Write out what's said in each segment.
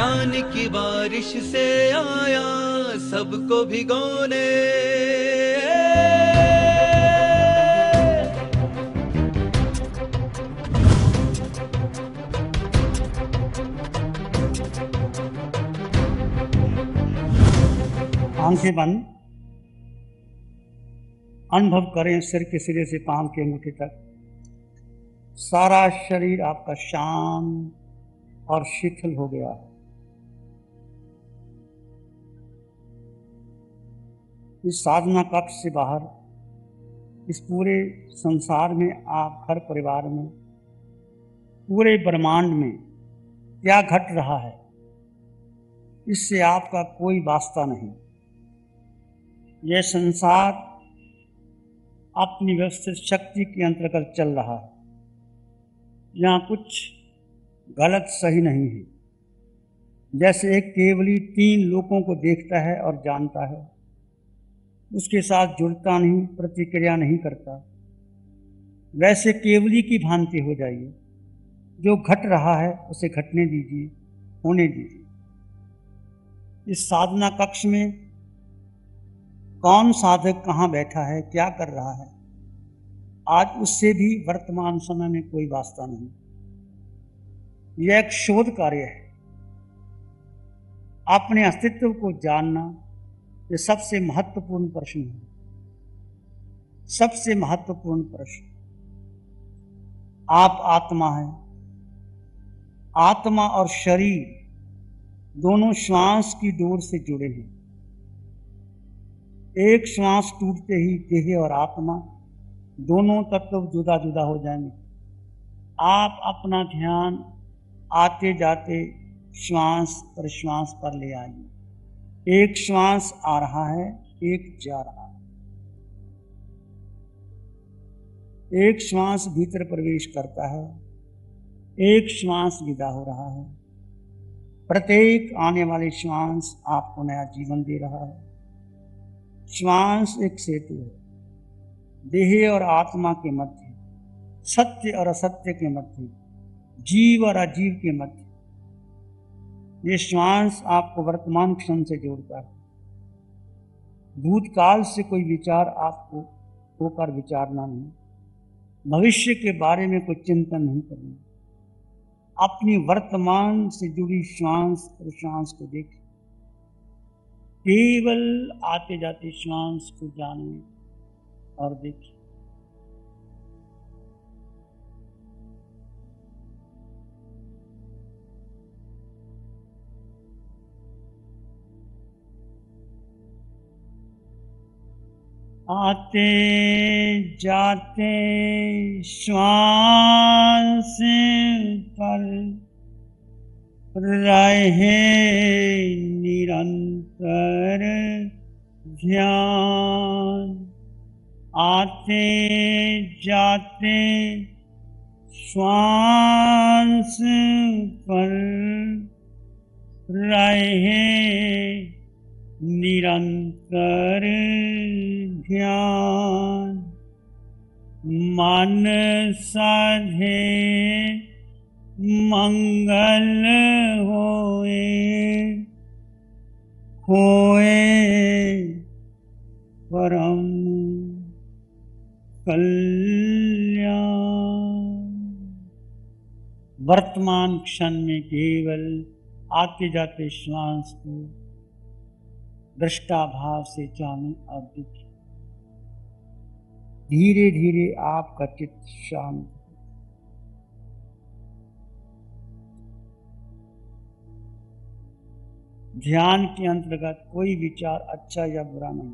ज्ञान की बारिश से आया सबको भिगोने। आंखें बंद, अनुभव करें सिर के सिरे से पांव के अंगूठे तक सारा शरीर आपका शांत और शिथिल हो गया है। इस साधना कक्ष से बाहर इस पूरे संसार में, आप घर परिवार में, पूरे ब्रह्मांड में क्या घट रहा है, इससे आपका कोई वास्ता नहीं। यह संसार अपनी व्यवस्थित शक्ति के अंतर्गत चल रहा है। यहाँ कुछ गलत सही नहीं है। जैसे एक केवली 3 लोगों को देखता है और जानता है, उसके साथ जुड़ता नहीं, प्रतिक्रिया नहीं करता, वैसे केवली की भांति हो जाइए। जो घट रहा है उसे घटने दीजिए, होने दीजिए। इस साधना कक्ष में कौन साधक कहाँ बैठा है, क्या कर रहा है, आज उससे भी वर्तमान समय में कोई वास्ता नहीं। यह एक शोध कार्य है। अपने अस्तित्व को जानना यह सबसे महत्वपूर्ण प्रश्न है। सबसे महत्वपूर्ण प्रश्न। आप आत्मा हैं। आत्मा और शरीर दोनों श्वास की डोर से जुड़े हैं। एक श्वास टूटते ही देह और आत्मा दोनों तत्व जुदा जुदा हो जाएंगे। आप अपना ध्यान आते जाते श्वास प्रश्वास पर ले आइए। एक श्वास आ रहा है, एक जा रहा है। एक श्वास भीतर प्रवेश करता है, एक श्वास विदा हो रहा है। प्रत्येक आने वाले श्वास आपको नया जीवन दे रहा है। श्वास एक सेतु है, देह और आत्मा के मध्य, सत्य और असत्य के मध्य, जीव और अजीव के मध्य। ये श्वास आपको वर्तमान क्षण से जोड़ता है। भूतकाल से कोई विचार आपको होकर विचारना नहीं, भविष्य के बारे में कोई चिंतन नहीं करना। अपनी वर्तमान से जुड़ी श्वास प्रश्वास को देखिए। केवल आते जाते श्वास को जानिए और देखिए। आते जाते श्वास पर रहे निरंतर ध्यान। आते जाते श्वास पर रहे निरंतर ध्यान। मन साधे मंगल होए, होए परम कल्याण। वर्तमान क्षण में केवल आते जाते श्वास को दृष्टा भाव से जाने और देखें। धीरे धीरे आपका चित्त शांत। ध्यान के अंतर्गत कोई विचार अच्छा या बुरा नहीं।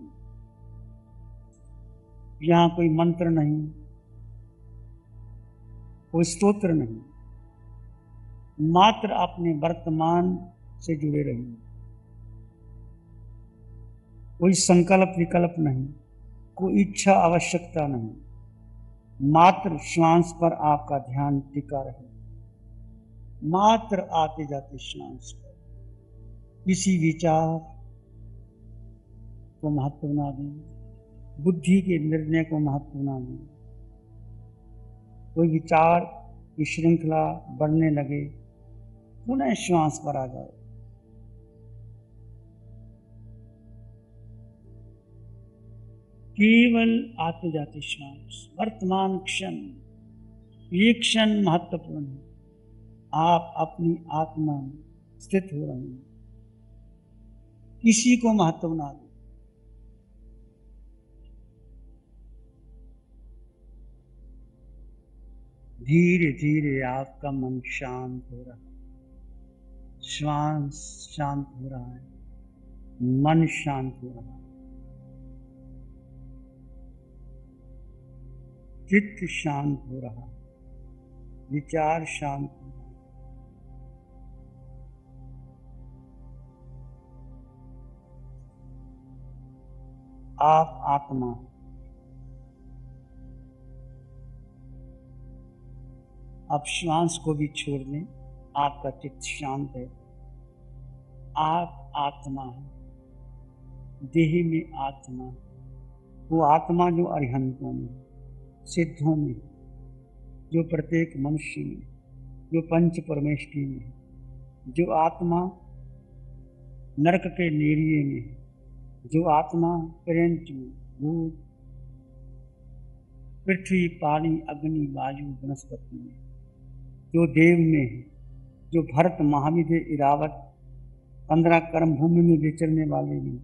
यहाँ कोई मंत्र नहीं, कोई स्तोत्र नहीं, मात्र अपने वर्तमान से जुड़े रहिए। कोई संकल्प विकल्प नहीं, कोई इच्छा आवश्यकता नहीं, मात्र श्वास पर आपका ध्यान टिका रहे। मात्र आते जाते श्वास पर किसी विचार को महत्व ना दें, बुद्धि के निर्णय को महत्व ना दें। कोई विचार की श्रृंखला बढ़ने लगे, पुनः श्वास पर आ जाए। केवल आते जाते श्वास, वर्तमान क्षण, ये क्षण महत्वपूर्ण है। आप अपनी आत्मा में स्थित हो रहे हैं, किसी को महत्व ना दे। धीरे धीरे आपका मन शांत हो रहा है, श्वास शांत हो रहा है, मन शांत हो रहा है, चित्त शांत हो रहा है, विचार शांत हो रहा है। आप आत्मा हैं। अब श्वास को भी छोड़ दें, आपका चित्त शांत है। आप आत्मा है, देह में आत्मा, वो आत्मा जो अरिहंतों में, सिद्धों में, जो प्रत्येक मनुष्य में, जो पंच परमेष्ठी में है, जो आत्मा नरक के नेरिये में है, जो आत्मा पेरेंट में, भूत, पृथ्वी, पानी, अग्नि, वायु, वनस्पति में, जो देव में है, जो भरत, महाविद्य, इरावत, 15 कर्म भूमि में विचरने वाले में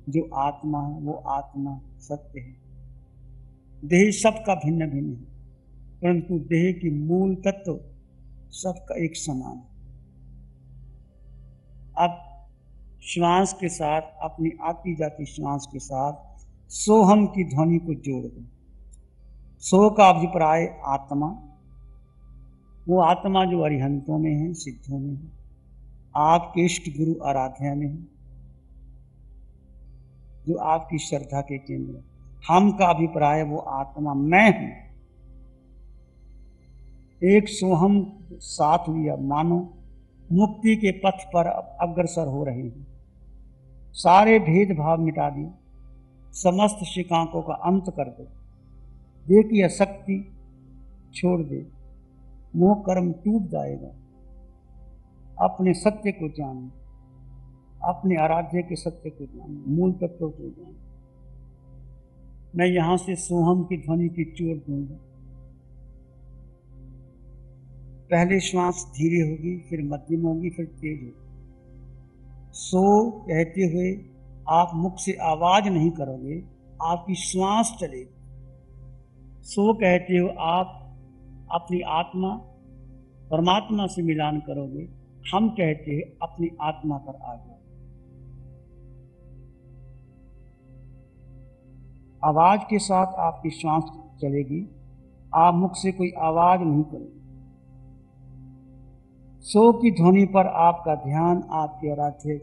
जो आत्मा है, वो आत्मा सत्य है। देह सबका भिन्न भिन्न है, परंतु देह की मूल तत्व सबका एक समान है। अब श्वास के साथ, अपनी आती जाती श्वास के साथ सोहम की ध्वनि को जोड़ दें। सो का अभिप्राय आत्मा, वो आत्मा जो अरिहंतों में है, सिद्धों में है, आपके इष्ट गुरु आराध्या में है, जो आपकी श्रद्धा के केंद्र है। हम का अभिप्राय वो आत्मा मैं हूं। एक सोहम साथ लिया, मानो मुक्ति के पथ पर अग्रसर हो रहे हैं। सारे भेदभाव मिटा दिए, समस्त शिकांकों का अंत कर दो, देह की आसक्ति छोड़ दे, मोह कर्म टूट जाएगा। अपने सत्य को जानो, अपने आराध्य के सत्य को जानो, मूल तत्व को जानो। मैं यहां से सोहम की ध्वनि की चोट दूंगा। पहले श्वास धीरे होगी, फिर मध्यम होगी, फिर तेज होगी। सो कहते हुए आप मुख से आवाज नहीं करोगे, आपकी श्वास चलेगी। सो कहते हुए आप अपनी आत्मा परमात्मा से मिलान करोगे। हम कहते हैं अपनी आत्मा पर आ जाओ। आवाज के साथ आपकी श्वास चलेगी, आप मुख से कोई आवाज नहीं करोगे। सो की ध्वनि पर आपका ध्यान आपके आराध्य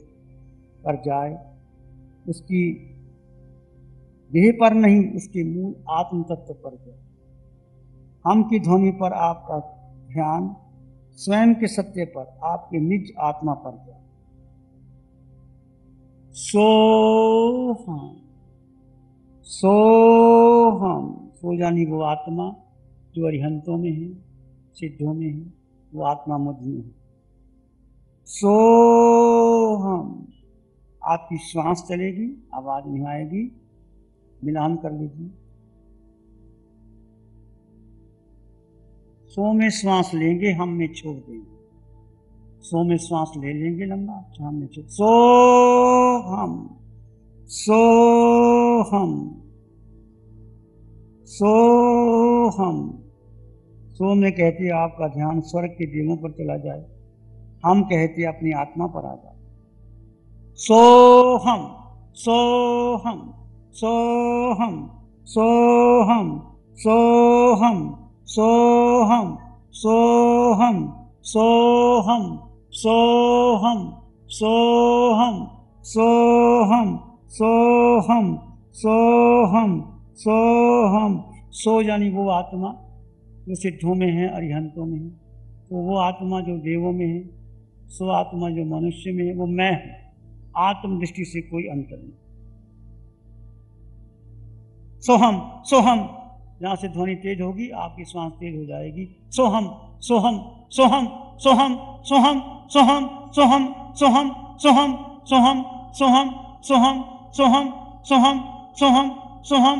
पर जाए, उसकी देह पर नहीं, उसके मूल आत्म तत्व पर जाए। हम की ध्वनि पर आपका ध्यान स्वयं के सत्य पर, आपके निज आत्मा पर जाए। सोहम, सोहम, सो यानी वो आत्मा जो अरिहंतों में है, सिद्धों में है, वो आत्मा मुझ में है। सोहम, आपकी श्वास चलेगी, आवाज नहीं आएगी। मिलान कर लीजिए। सो में श्वास लेंगे, हम में छोड़ देंगे। सो में श्वास ले लेंगे लंबा, हम में छोड़। सोहम, सोहम, सोहम। सो में कहते आपका ध्यान स्वर्ग के देवों पर चला जाए। हम कहते अपनी आत्मा पर आ जाए। सोहम, सोहम, सोहम, सोहम, सोहम, सोहम, सोहम, सोहम, सोहम, सोहम, सोहम, सोहम, सोहम, सोहम। सो यानी वो आत्मा जो सिद्धों में है, अरिहंतों में है, तो वो आत्मा जो देवों में है, सो आत्मा जो मनुष्य में है, वो मैं हूं। आत्म दृष्टि से कोई अंतर नहीं। सोहम, सोहम, जहां से ध्वनि तेज होगी आपकी श्वास तेज हो जाएगी। सोहम, सोहम, सोहम, सोहम, सोहम, सोहम, सोहम, सोहम, सोहम, सोहम, सोहम, सोहम, सोहम, सोहम, सोहम, सोहम,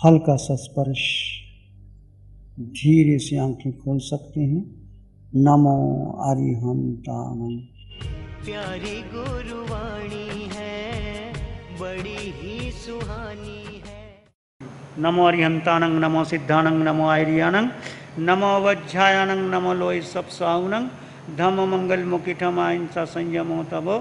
हल्का सा स्पर्श, धीरे से आंखें खोल सकते हैं। नमो अरिहंताणं। प्यारी गुरुवाणी है, बड़ी ही सुहानी है। नमो अरिहंताणं, नमो सिद्धाणं, नमो आर्याणं, नमो वज्रायाणं, नमो लोय सप्साहुणं, धम्म मंगल मुकिठम अहिंसा संयमो तबो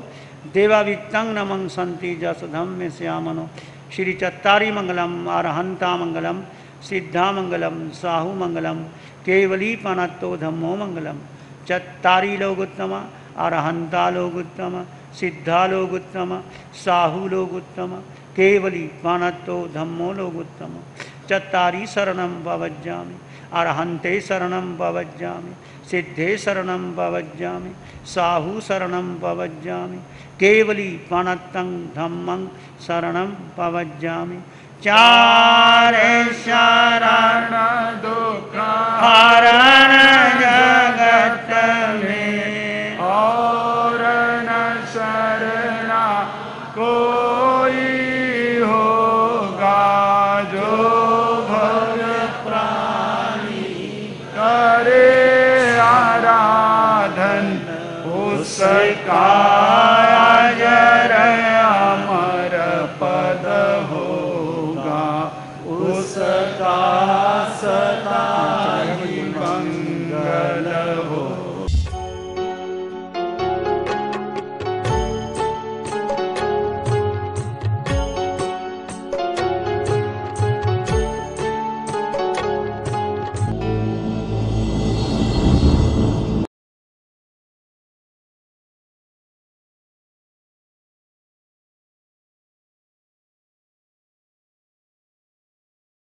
देवावित्तं नमं संति जस धम्म श्यामनो। श्री चत्तारी मंगलम, अरहंता मंगलम, सिद्धा मंगलम, साहु मंगलम, केवली पनत्तो धम्मो मंगलम। चत्तारी लोग उत्तम, अरहंता लोग उत्तम, सिद्धा लोग उत्तम, साहु लोग उत्तम, केवली पानत्तो धम्मो लोग उत्तम। चत्तारी शरणं पवज्जामि, अरहंते शरणं पवज्जामि, सिद्धे शरणं पवज्जामि, साहु शरणं पवज्जामि, केवली पानत्तं धम्मं शरणं पवज्जामि। चार शरण दुख हरण जगत में, और न शरणा कोई होगा, जो भव प्राणी करे आराधन उसका अजर